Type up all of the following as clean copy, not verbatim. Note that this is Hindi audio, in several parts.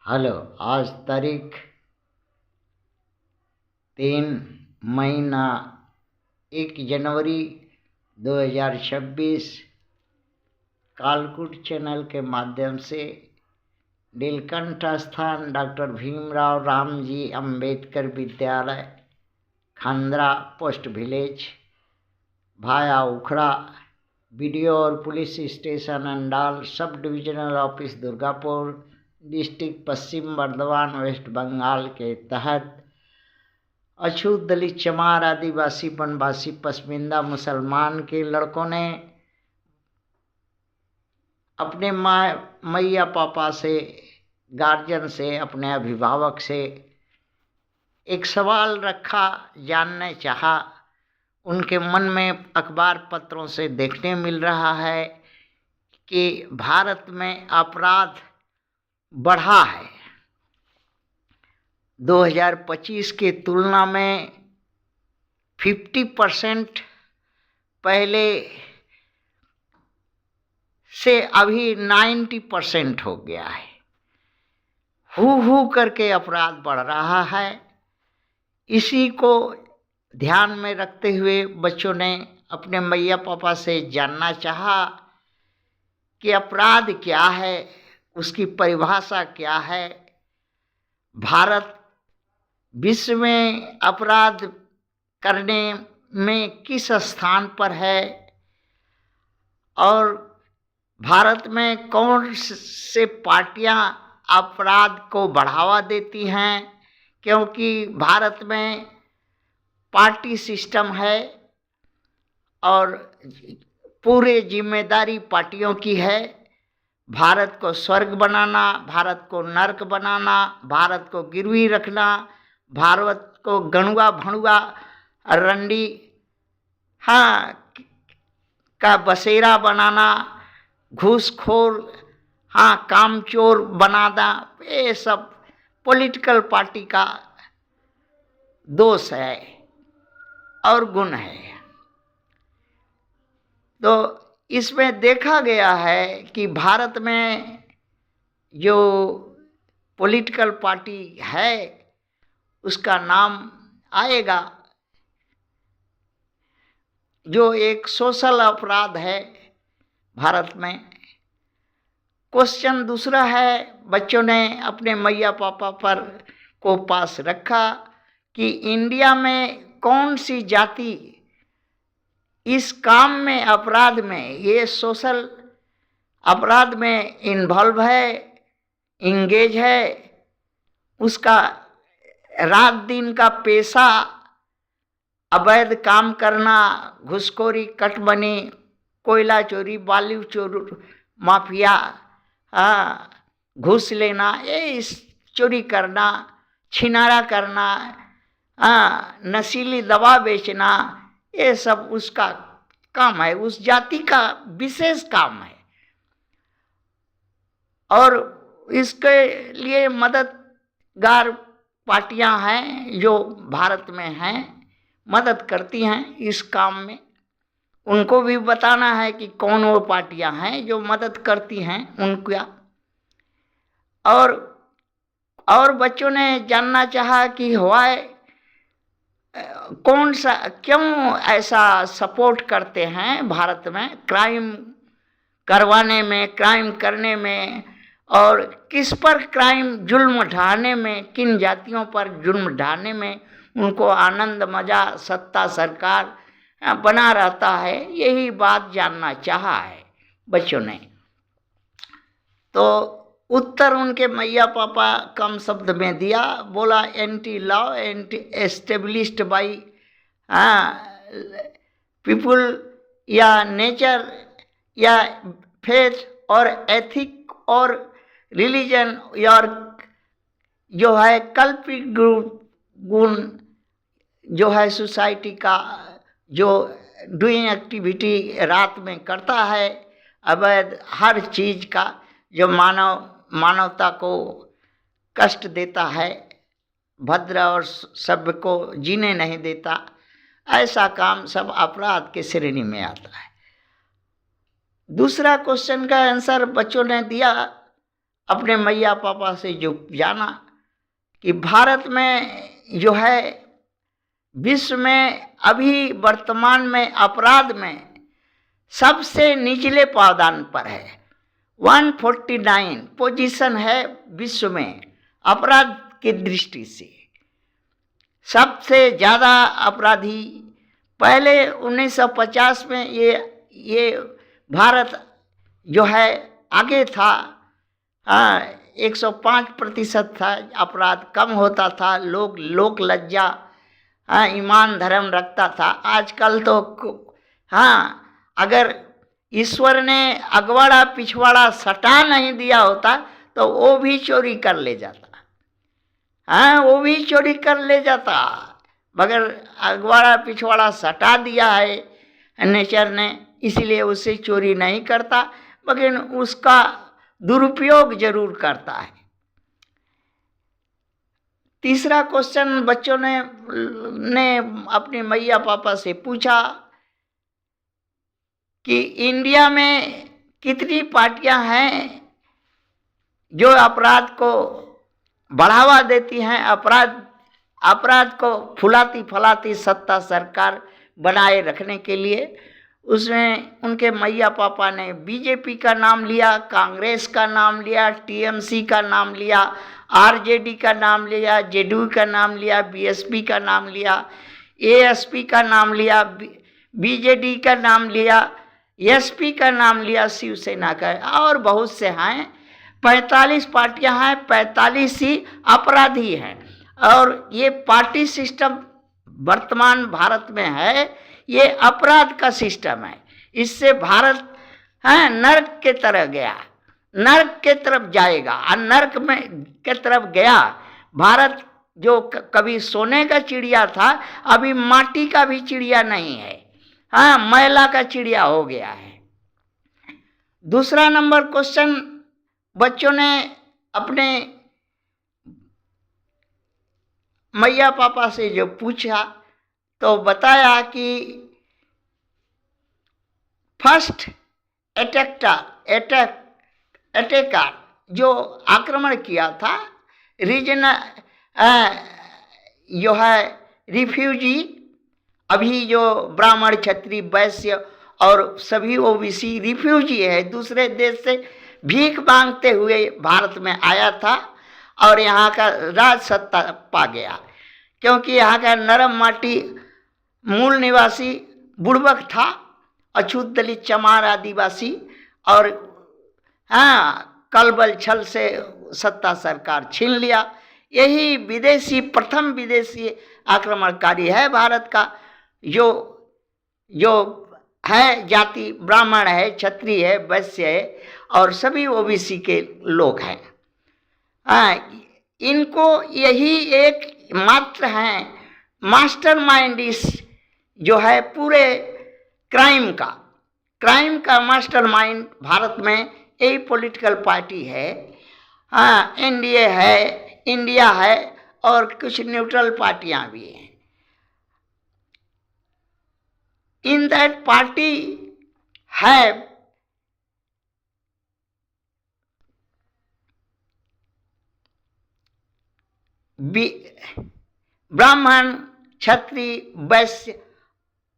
हेलो। आज तारीख 3 महीना 1 जनवरी 2026 कालकुट चैनल के माध्यम से नीलकंठ स्थान डॉक्टर भीमराव रामजी अंबेडकर विद्यालय, खंद्रा पोस्ट विलेज, भाया उखड़ा, बीडीओ और police station Andal, sub divisional office Durgapur, district Paschim Bardhaman, West Bengal के तहत अछूत दलित चमार आदिवासी वनवासी पसमिंदा मुसलमान के लड़कों ने अपने मैया पापा से, गार्जियन से, अपने अभिभावक से एक सवाल रखा, जानने चाहा। उनके मन में अखबार पत्रों से देखने मिल रहा है कि भारत में अपराध बढ़ा है। 2025 के तुलना में 50% पहले से अभी 90% हो गया है। हू करके अपराध बढ़ रहा है। इसी को ध्यान में रखते हुए बच्चों ने अपने मैया पापा से जानना चाहा कि अपराध क्या है, उसकी परिभाषा क्या है, भारत विश्व में अपराध करने में किस स्थान पर है और भारत में कौन से पार्टियां अपराध को बढ़ावा देती हैं, क्योंकि भारत में पार्टी सिस्टम है और पूरे जिम्मेदारी पार्टियों की है। भारत को स्वर्ग बनाना, भारत को नर्क बनाना, भारत को गिरवी रखना, भारत को गणुआ भणुआ रंडी का बसेरा बनाना, घूसखोर कामचोर बनाना, ये सब पॉलिटिकल पार्टी का दोष है और गुण है। तो इसमें देखा गया है कि भारत में जो पॉलिटिकल पार्टी है उसका नाम आएगा, जो एक सोशल अपराध है भारत में। क्वेश्चन दूसरा है, बच्चों ने अपने मैया पापा पर को पास रखा कि इंडिया में कौन सी जाति इस काम में, अपराध में, ये सोशल अपराध में इन्वॉल्व है, इंगेज है, उसका रात दिन का पेशा अवैध काम करना, घुसखोरी, कटबनी, कोयला चोरी, बालू चोरी, माफिया, घूस लेना, ये चोरी करना, छिनारा करना, नशीली दवा बेचना, ये सब उसका काम है, उस जाति का विशेष काम है। और इसके लिए मददगार पार्टियां हैं जो भारत में हैं, मदद करती हैं इस काम में। उनको भी बताना है कि कौन वो पार्टियां हैं जो मदद करती हैं उनका। और बच्चों ने जानना चाहा कि कौन सा, क्यों ऐसा सपोर्ट करते हैं भारत में क्राइम करवाने में, क्राइम करने में, और किस पर क्राइम, जुल्म ढाने में, किन जातियों पर जुल्म ढाने में उनको आनंद, मजा, सत्ता, सरकार बना रहता है। यही बात जानना चाहा है बच्चों ने। तो उत्तर उनके मैया पापा कम शब्द में दिया, बोला anti law, anti established by people या नेचर या फेथ और एथिक और रिलीजन, और जो है कल्पित गुण जो है सोसाइटी का, जो डूइंग एक्टिविटी रात में करता है, अवैध हर चीज़ का, जो मानवता को कष्ट देता है, भद्र और सभ्य को जीने नहीं देता, ऐसा काम सब अपराध के श्रेणी में आता है। दूसरा क्वेश्चन का आंसर बच्चों ने दिया, अपने मैया पापा से जो जाना कि भारत में जो है विश्व में अभी वर्तमान में अपराध में सबसे निचले पावदान पर है। 149 पोजीशन है विश्व में अपराध की दृष्टि से। सबसे ज़्यादा अपराधी पहले 1950 में ये भारत जो है आगे था। 105% था, अपराध कम होता था, लोक लज्जा ईमान धर्म रखता था। आजकल तो अगर ईश्वर ने अगवाड़ा पिछवाड़ा सटा नहीं दिया होता तो वो भी चोरी कर ले जाता। वो भी चोरी कर ले जाता, मगर अगवाड़ा पिछवाड़ा सटा दिया है नेचर ने, इसलिए उसे चोरी नहीं करता, मगर उसका दुरुपयोग जरूर करता है। तीसरा क्वेश्चन बच्चों ने अपने मैया पापा से पूछा कि इंडिया में कितनी पार्टियां हैं जो अपराध को बढ़ावा देती हैं, अपराध को फुलाती फलाती सत्ता सरकार बनाए रखने के लिए। उसमें उनके मैया पापा ने बीजेपी का नाम लिया, कांग्रेस का नाम लिया, टीएमसी का नाम लिया, आरजेडी का नाम लिया, जेडीयू का नाम लिया, बीएसपी का नाम लिया, एएसपी का नाम लिया, बीजेडी का नाम लिया, एसपी का नाम लिया, शिवसेना का, और बहुत से हैं। 45 पार्टियां हैं, 45 ही अपराधी हैं। और ये पार्टी सिस्टम वर्तमान भारत में है, ये अपराध का सिस्टम है। इससे भारत नर्क के तरह गया, नर्क के तरफ जाएगा। और नर्क में के तरफ गया भारत, जो कभी सोने का चिड़िया था अभी माटी का भी चिड़िया नहीं है, मैला का चिड़िया हो गया है। दूसरा नंबर क्वेश्चन बच्चों ने अपने मैया पापा से जो पूछा तो बताया कि फर्स्ट अटैकर जो आक्रमण किया था रीजनल जो है रिफ्यूजी, अभी जो ब्राह्मण क्षत्रिय वैश्य और सभी ओबीसी रिफ्यूजी है, दूसरे देश से भीख मांगते हुए भारत में आया था और यहाँ का राज सत्ता पा गया, क्योंकि यहाँ का नरम माटी मूल निवासी बुड़बक था, अछूत दलित चमार आदिवासी, और कलबल छल से सत्ता सरकार छीन लिया। यही प्रथम विदेशी आक्रमणकारी है भारत का, जो है जाति ब्राह्मण है, क्षत्रिय है, वैश्य है और सभी ओबीसी के लोग हैं। इनको यही एक मात्र हैं मास्टर माइंड इस जो है पूरे क्राइम का मास्टर माइंड भारत में यही पॉलिटिकल पार्टी है। एनडीए है, इंडिया है और कुछ न्यूट्रल पार्टियां भी हैं। इन दैट पार्टी है ब्राह्मण, क्षत्रिय, वैश्य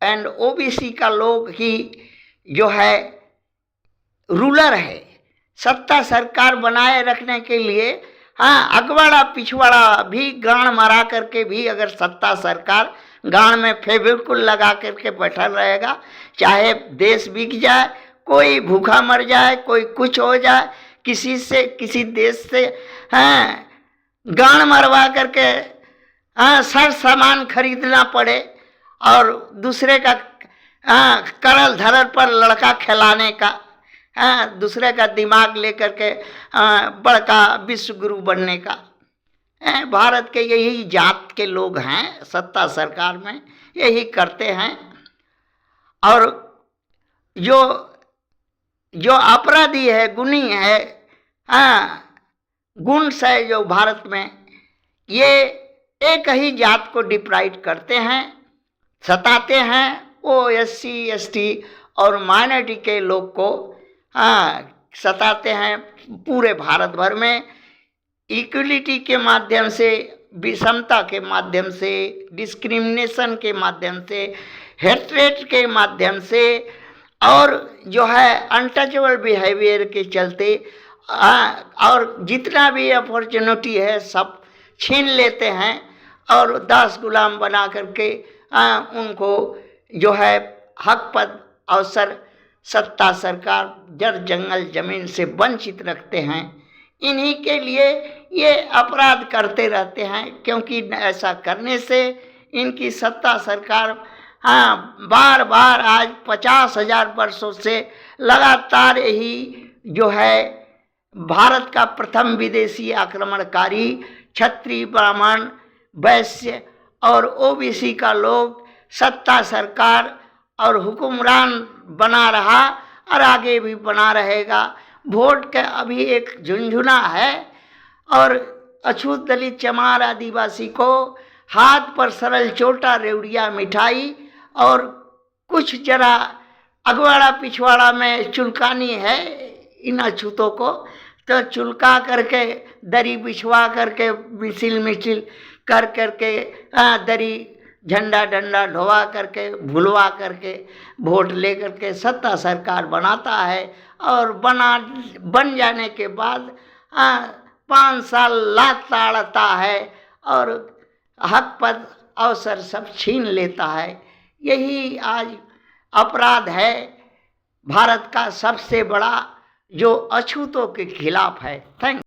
एंड ओबीसी का लोग ही जो है रूलर है। सत्ता सरकार बनाए रखने के लिए अगवाड़ा पिछवाड़ा भी गांड मारा करके भी अगर सत्ता सरकार गांड में फेविक्विक लगा करके बैठा रहेगा, चाहे देश बिक जाए, कोई भूखा मर जाए, कोई कुछ हो जाए, किसी देश से गांड मरवा करके सर सामान खरीदना पड़े और दूसरे का करल धरल पर लड़का खिलाने का, दूसरे का दिमाग लेकर के बड़का विश्व गुरु बनने का। भारत के यही जात के लोग हैं सत्ता सरकार में, यही करते हैं। और जो अपराधी है, गुणी है, गुण से जो भारत में ये एक ही जात को डिप्राइड करते हैं, सताते हैं। वो SC ST और माइनॉरिटी के लोग को सताते हैं पूरे भारत भर में। इक्वलिटी के माध्यम से, विषमता के माध्यम से, डिस्क्रिमिनेशन के माध्यम से, हेट्रेट के माध्यम से, और जो है अनटचेबल बिहेवियर के चलते और जितना भी अपॉर्चुनिटी है सब छीन लेते हैं और दास गुलाम बना करके उनको जो है हक पद अवसर सत्ता सरकार जड़ जंगल जमीन से वंचित रखते हैं। इन्हीं के लिए ये अपराध करते रहते हैं, क्योंकि ऐसा करने से इनकी सत्ता सरकार बार बार आज 50,000 वर्षों से लगातार ही जो है भारत का प्रथम विदेशी आक्रमणकारी क्षत्रिय, ब्राह्मण, वैश्य और ओबीसी का लोग सत्ता सरकार और हुक्मरान बना रहा और आगे भी बना रहेगा। वोट का अभी एक झुंझुना है और अछूत दलित चमार आदिवासी को हाथ पर सरल चोटा रेवड़िया मिठाई और कुछ जरा अगवाड़ा पिछवाड़ा में चुलकानी है इन अछूतों को, तो चुलका करके दरी बिछवा करके मिसिल कर करके दरी झंडा डंडा ढोवा करके भुलवा करके वोट ले करके सत्ता सरकार बनाता है और बन जाने के बाद 5 साल लात ताड़ता है और हक पद अवसर सब छीन लेता है। यही आज अपराध है भारत का सबसे बड़ा, जो अछूतों के खिलाफ है। थैंक